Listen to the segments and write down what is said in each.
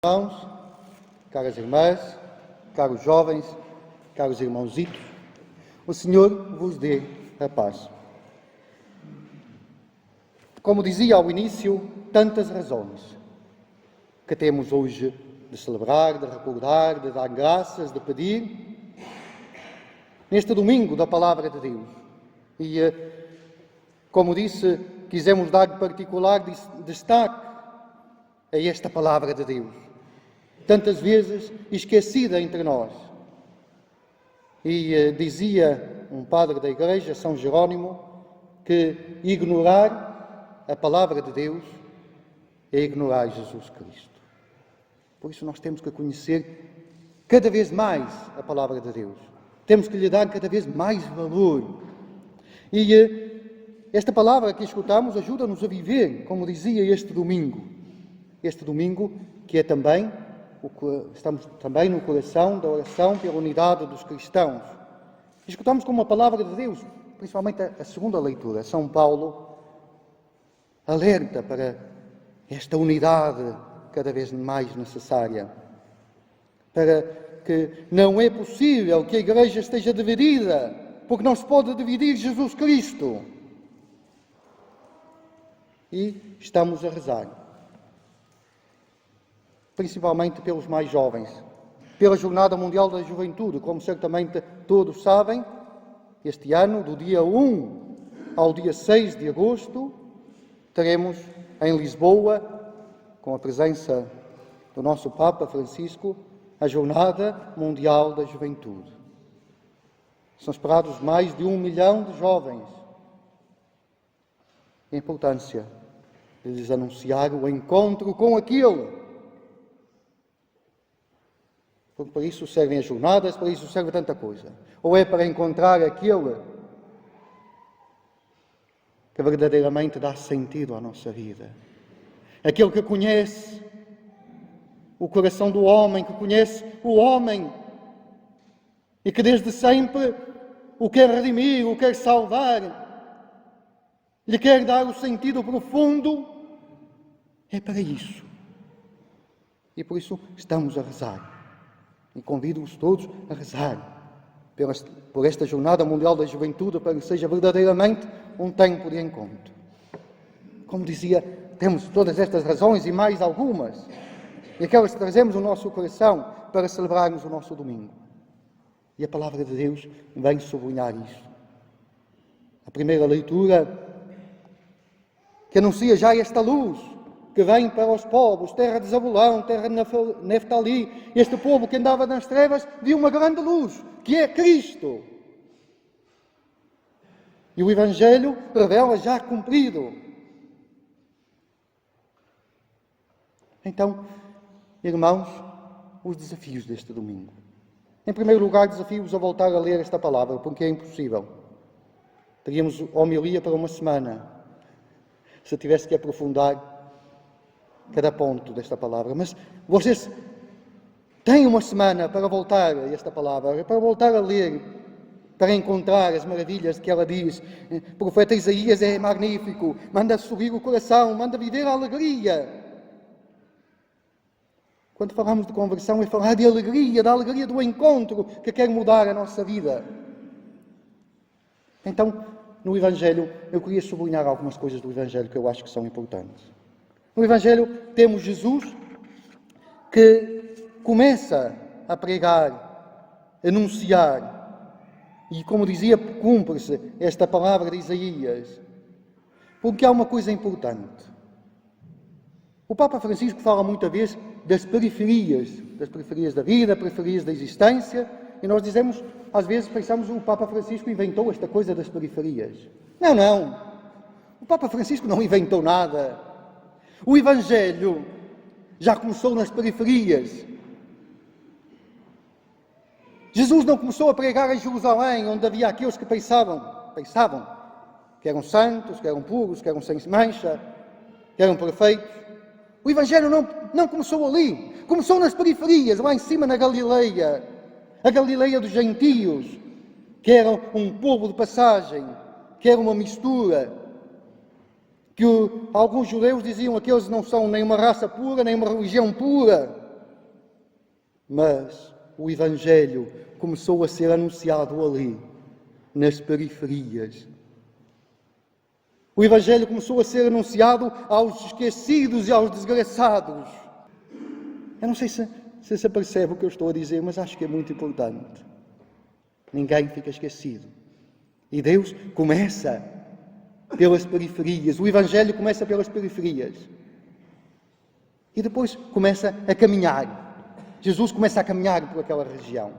irmãos, caras irmãs, caros jovens, caros irmãozitos, o Senhor vos dê a paz. Como dizia ao início, tantas razões que temos hoje de celebrar, de recordar, de dar graças, de pedir, neste domingo da Palavra de Deus. E, como disse, quisemos dar particular destaque a esta Palavra de Deus, tantas vezes esquecida entre nós. E dizia um padre da Igreja, São Jerónimo, que ignorar a Palavra de Deus é ignorar Jesus Cristo. Por isso nós temos que conhecer cada vez mais a Palavra de Deus. Temos que lhe dar cada vez mais valor. E esta palavra que escutamos ajuda-nos a viver, como dizia, este domingo. Este domingo que é também, estamos também no coração da oração pela unidade dos cristãos. Escutamos como a palavra de Deus, principalmente a segunda leitura, São Paulo alerta para esta unidade cada vez mais necessária. Para que não é possível que a Igreja esteja dividida, porque não se pode dividir Jesus Cristo. E estamos a rezar, principalmente pelos mais jovens, pela Jornada Mundial da Juventude, como certamente todos sabem, este ano, do dia 1 ao dia 6 de agosto, teremos em Lisboa, com a presença do nosso Papa Francisco, a Jornada Mundial da Juventude. São esperados mais de 1 milhão de jovens. A importância de lhes anunciar o encontro com aquele. Porque para isso servem as jornadas, para isso serve tanta coisa. Ou é para encontrar aquele que verdadeiramente dá sentido à nossa vida. Aquele que conhece o coração do homem, que conhece o homem e que desde sempre o quer redimir, o quer salvar, lhe quer dar o sentido profundo. É para isso. E por isso estamos a rezar. E convido-os todos a rezar por esta Jornada Mundial da Juventude, para que seja verdadeiramente um tempo de encontro. Como dizia, temos todas estas razões e mais algumas, e aquelas que trazemos no nosso coração para celebrarmos o nosso domingo. E a Palavra de Deus vem sublinhar isso. A primeira leitura, que anuncia já esta luz, que vem para os povos, terra de Zabulão, terra de Neftali, este povo que andava nas trevas, viu uma grande luz, que é Cristo. E o Evangelho revela já cumprido. Então, irmãos, os desafios deste domingo. Em primeiro lugar, desafio-vos a voltar a ler esta palavra, porque é impossível. Teríamos homilia para uma semana, se tivesse que aprofundar cada ponto desta palavra. Mas vocês têm uma semana para voltar a esta palavra, para voltar a ler, para encontrar as maravilhas que ela diz. O profeta Isaías é magnífico, manda subir o coração, manda viver a alegria. Quando falamos de conversão, é falar de alegria, da alegria do encontro que quer mudar a nossa vida. Então, no Evangelho, eu queria sublinhar algumas coisas do Evangelho que eu acho que são importantes. No Evangelho temos Jesus que começa a pregar, a anunciar, e como dizia, cumpre-se esta palavra de Isaías, porque há uma coisa importante. O Papa Francisco fala muitas vezes das periferias da vida, periferias da existência, e nós dizemos, às vezes pensamos que o Papa Francisco inventou esta coisa das periferias. Não. O Papa Francisco não inventou nada. O Evangelho já começou nas periferias. Jesus não começou a pregar em Jerusalém, onde havia aqueles que pensavam que eram santos, que eram puros, que eram sem mancha, que eram perfeitos. O Evangelho não começou ali. Começou nas periferias, lá em cima na Galileia. A Galileia dos gentios, que era um povo de passagem, que era uma mistura, que alguns judeus diziam que aqueles não são nem uma raça pura, nem uma religião pura. Mas o Evangelho começou a ser anunciado ali, nas periferias. O Evangelho começou a ser anunciado aos esquecidos e aos desgraçados. Eu não sei se se percebe o que eu estou a dizer, mas acho que é muito importante. Ninguém fica esquecido. E Deus começa pelas periferias. O Evangelho começa pelas periferias. E depois começa a caminhar. Jesus começa a caminhar por aquela região.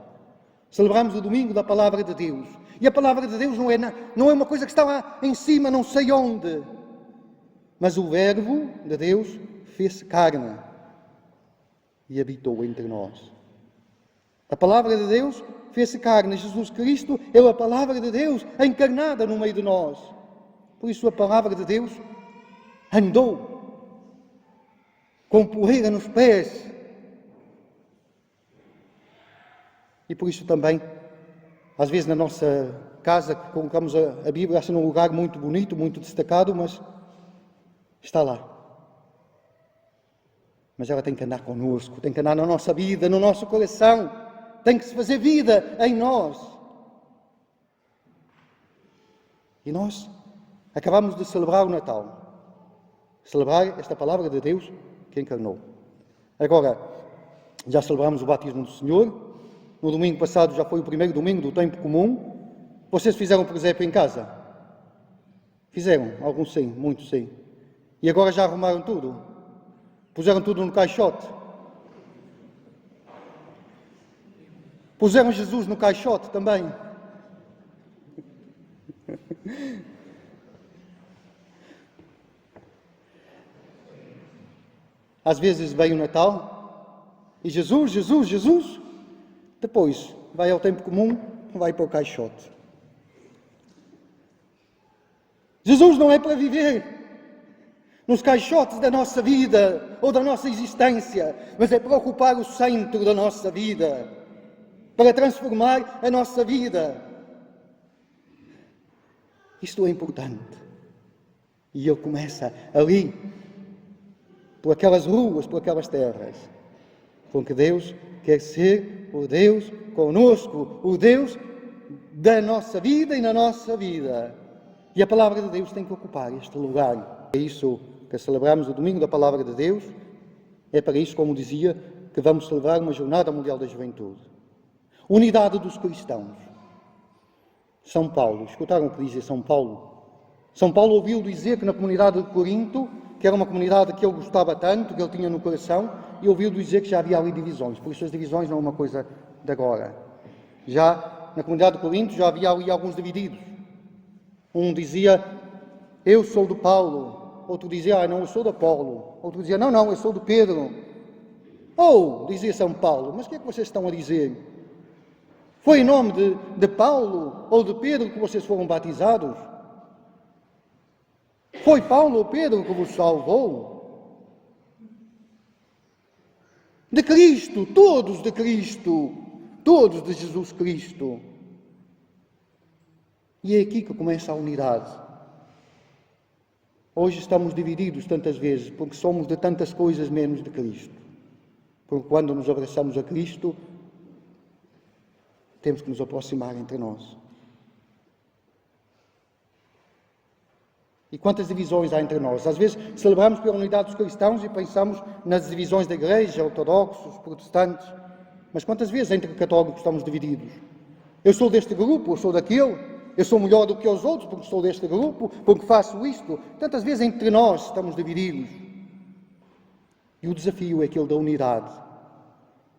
Celebramos o domingo da Palavra de Deus. E a Palavra de Deus não é uma coisa que está lá em cima, não sei onde. Mas o Verbo de Deus fez-se carne e habitou entre nós. A Palavra de Deus fez-se carne. Jesus Cristo é a Palavra de Deus encarnada no meio de nós. Por isso a Palavra de Deus andou com poeira nos pés. E por isso também, às vezes na nossa casa, colocamos a Bíblia assim num lugar muito bonito, muito destacado, mas está lá. Mas ela tem que andar connosco, tem que andar na nossa vida, no nosso coração, tem que se fazer vida em nós. E nós acabamos de celebrar o Natal, celebrar esta Palavra de Deus que encarnou. Agora, já celebramos o batismo do Senhor. No domingo passado já foi o primeiro domingo do tempo comum. Vocês fizeram presépio em casa? Fizeram? Alguns sim, muitos sim. E agora já arrumaram tudo? Puseram tudo no caixote? Puseram Jesus no caixote também? Às vezes vem o Natal e Jesus, depois vai ao tempo comum, vai para o caixote. Jesus não é para viver nos caixotes da nossa vida ou da nossa existência, mas é para ocupar o centro da nossa vida, para transformar a nossa vida. Isto é importante. E Ele começa ali, por aquelas ruas, por aquelas terras, com que Deus quer ser o Deus conosco, o Deus da nossa vida e na nossa vida. E a Palavra de Deus tem que ocupar este lugar. É isso que celebramos o domingo da Palavra de Deus. É para isso, como dizia, que vamos celebrar uma Jornada Mundial da Juventude. Unidade dos cristãos. São Paulo, escutaram o que dizia São Paulo? São Paulo ouviu dizer que na comunidade de Corinto, que era uma comunidade que ele gostava tanto, que ele tinha no coração, e ouviu dizer que já havia ali divisões. Por isso as divisões não é uma coisa de agora. Já na comunidade de Corinto já havia ali alguns divididos. Um dizia, eu sou do Paulo. Outro dizia, não, eu sou do Apolo. Outro dizia, não, eu sou do Pedro. Ou, dizia São Paulo, mas o que é que vocês estão a dizer? Foi em nome de Paulo ou de Pedro que vocês foram batizados? Foi Paulo ou Pedro que vos salvou? De Cristo, todos de Cristo, todos de Jesus Cristo. E é aqui que começa a unidade. Hoje estamos divididos tantas vezes, porque somos de tantas coisas menos de Cristo. Porque quando nos abraçamos a Cristo, temos que nos aproximar entre nós. E quantas divisões há entre nós? Às vezes celebramos pela unidade dos cristãos e pensamos nas divisões da igreja, ortodoxos, protestantes. Mas quantas vezes entre católicos estamos divididos? Eu sou deste grupo, eu sou daquele. Eu sou melhor do que os outros porque sou deste grupo, porque faço isto. Tantas vezes entre nós estamos divididos. E o desafio é aquele da unidade.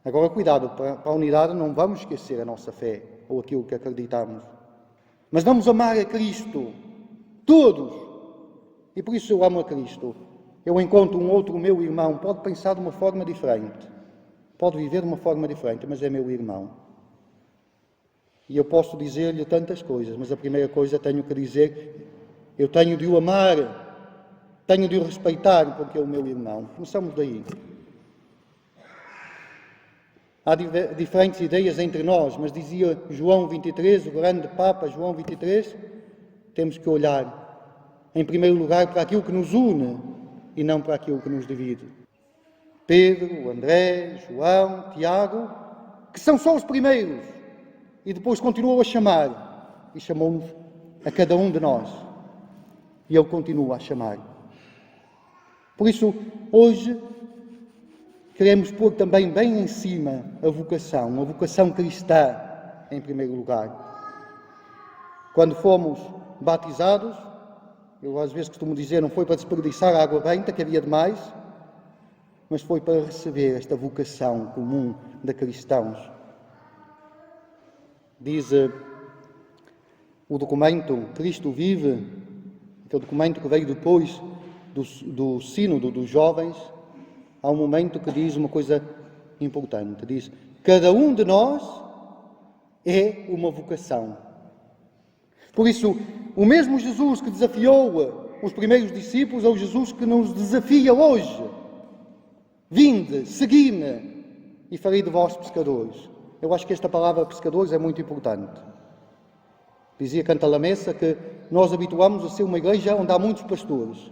Agora, cuidado, para a unidade não vamos esquecer a nossa fé ou aquilo que acreditamos. Mas vamos amar a Cristo. Todos. E por isso eu amo a Cristo. Eu encontro um outro meu irmão, pode pensar de uma forma diferente. Pode viver de uma forma diferente, mas é meu irmão. E eu posso dizer-lhe tantas coisas, mas a primeira coisa tenho que dizer, eu tenho de o amar, tenho de o respeitar, porque é o meu irmão. Começamos daí. Há diferentes ideias entre nós, mas dizia João 23, o grande Papa João 23, temos que olhar, em primeiro lugar, para aquilo que nos une e não para aquilo que nos divide. Pedro, André, João, Tiago que são só os primeiros, e depois continuou a chamar, e chamou-nos a cada um de nós, e Ele continua a chamar. Por isso, hoje, queremos pôr também bem em cima a vocação cristã, em primeiro lugar. Quando fomos batizados, eu às vezes costumo dizer, não foi para desperdiçar a água benta, que havia demais, mas foi para receber esta vocação comum de cristãos. Diz o documento Cristo Vive, aquele documento que veio depois do sínodo dos jovens, há um momento que diz uma coisa importante, diz: cada um de nós é uma vocação. Por isso, o mesmo Jesus que desafiou os primeiros discípulos é o Jesus que nos desafia hoje. Vinde, segui-me e farei de vós pescadores. Eu acho que esta palavra pescadores é muito importante. Dizia Cantalamessa que nós habituamos a ser uma igreja onde há muitos pastores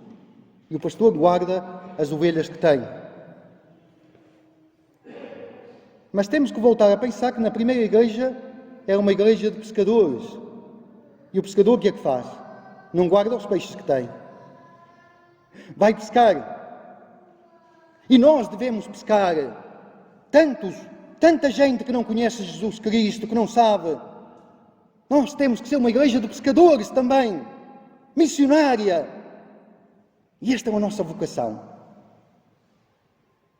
e o pastor guarda as ovelhas que tem. Mas temos que voltar a pensar que na primeira igreja era uma igreja de pescadores. E o pescador o que é que faz? Não guarda os peixes que tem. Vai pescar. E nós devemos pescar tanta gente que não conhece Jesus Cristo, que não sabe. Nós temos que ser uma igreja de pescadores também, missionária. E esta é a nossa vocação.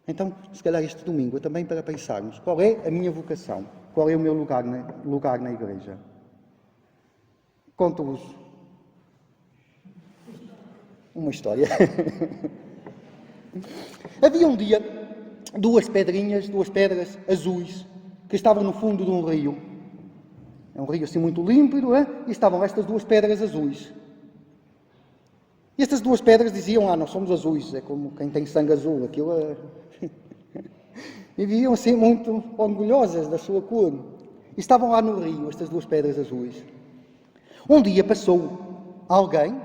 Então, se calhar este domingo é também para pensarmos qual é a minha vocação, qual é o meu lugar na igreja. Conto-vos uma história. Havia um dia duas pedras azuis, que estavam no fundo de um rio. É um rio assim muito límpido, e estavam estas duas pedras azuis. E estas duas pedras diziam, nós somos azuis, é como quem tem sangue azul, aquilo é... E viviam assim muito orgulhosas da sua cor. E estavam lá no rio, estas duas pedras azuis. Um dia passou alguém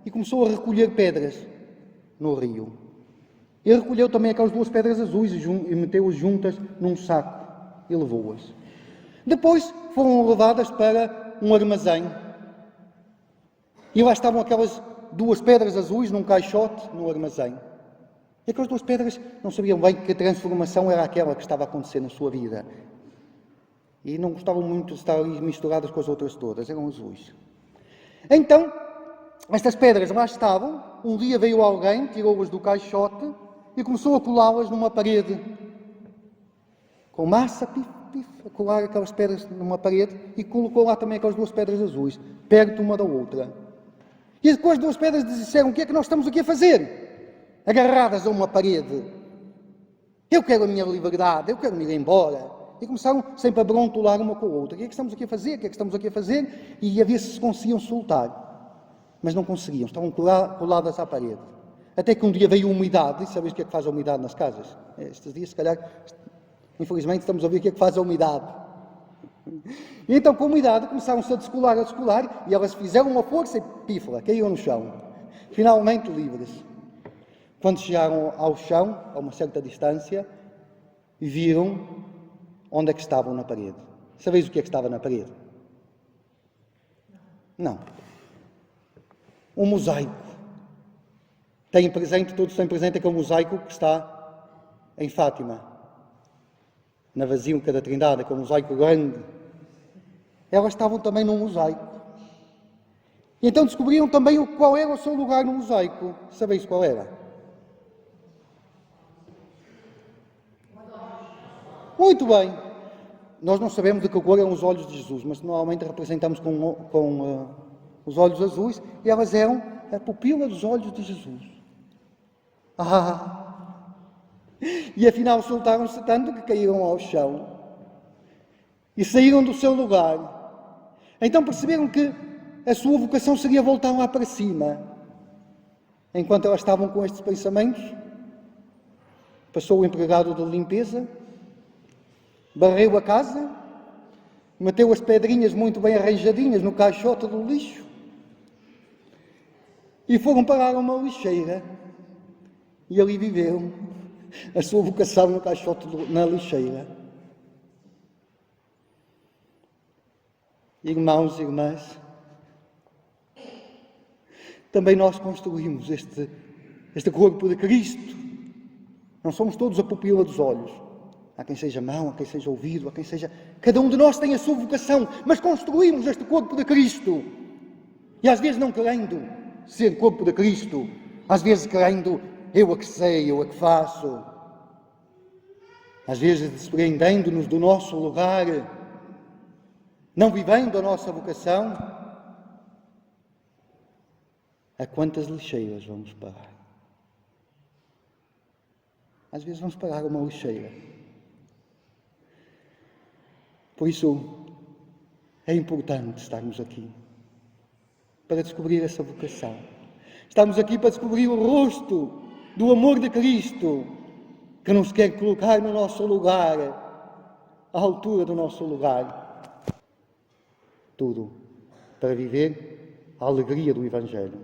e começou a recolher pedras no rio. Ele recolheu também aquelas duas pedras azuis e meteu-as juntas num saco e levou-as. Depois foram levadas para um armazém. E lá estavam aquelas duas pedras azuis num caixote no armazém. E aquelas duas pedras não sabiam bem que a transformação era aquela que estava a acontecer na sua vida. E não gostavam muito de estar ali misturadas com as outras todas, eram azuis. Então, estas pedras lá estavam, um dia veio alguém, tirou-as do caixote e começou a colá-las numa parede. Com massa, a colar aquelas pedras numa parede e colocou lá também aquelas duas pedras azuis, perto uma da outra. E depois as duas pedras disseram, o que é que nós estamos aqui a fazer? Agarradas a uma parede. Eu quero a minha liberdade, eu quero me ir embora. E começaram sempre a brontolar uma com a outra. O que é que estamos aqui a fazer? O que é que estamos aqui a fazer? E a ver se conseguiam soltar. Mas não conseguiam, estavam coladas à parede. Até que um dia veio a umidade. E sabes o que é que faz a umidade nas casas? Estes dias, se calhar, infelizmente, estamos a ver o que é que faz a umidade. E então, com a umidade, começaram-se a descolar, e elas fizeram uma força e pífala, caíram no chão. Finalmente livres. Quando chegaram ao chão, a uma certa distância, viram onde é que estavam na parede. Sabeis o que é que estava na parede? Não. Um mosaico. Todos têm presente aquele mosaico que está em Fátima, na Basílica da Trindade, aquele mosaico grande. Elas estavam também num mosaico. E então descobriram também qual era o seu lugar no mosaico. Sabeis qual era? Muito bem. Nós não sabemos de que cor eram os olhos de Jesus, mas normalmente representamos com os olhos azuis, e elas eram a pupila dos olhos de Jesus. E afinal soltaram-se tanto que caíram ao chão e saíram do seu lugar. Então perceberam que a sua vocação seria voltar lá para cima. Enquanto elas estavam com estes pensamentos, passou o empregado de limpeza, varreu a casa, meteu as pedrinhas muito bem arranjadinhas no caixote do lixo e foram parar a uma lixeira. E ali viveram a sua vocação no caixote, na lixeira. irmãos e irmãs, também nós construímos este corpo de Cristo. Não somos todos a pupila dos olhos. Há quem seja mão, há quem seja ouvido, há quem seja... Cada um de nós tem a sua vocação, mas construímos este corpo de Cristo. E às vezes não querendo ser corpo de Cristo, às vezes querendo eu a que sei, eu a que faço. Às vezes desprendendo-nos do nosso lugar, não vivendo a nossa vocação. A quantas lixeiras vamos parar? Às vezes vamos parar uma lixeira. Por isso, é importante estarmos aqui, para descobrir essa vocação. Estamos aqui para descobrir o rosto do amor de Cristo, que nos quer colocar no nosso lugar, à altura do nosso lugar. Tudo para viver a alegria do Evangelho.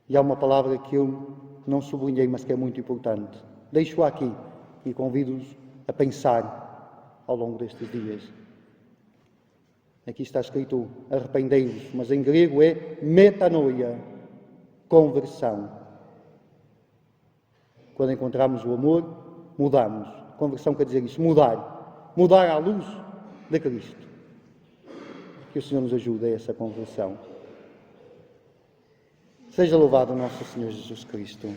E há uma palavra que eu não sublinhei, mas que é muito importante. Deixo-a aqui e convido-os a pensar ao longo destes dias. Aqui está escrito arrependei-vos, mas em grego é metanoia, conversão. Quando encontramos o amor, mudamos. Conversão quer dizer isso, mudar. Mudar à luz de Cristo. Que o Senhor nos ajude a essa conversão. Seja louvado o nosso Senhor Jesus Cristo.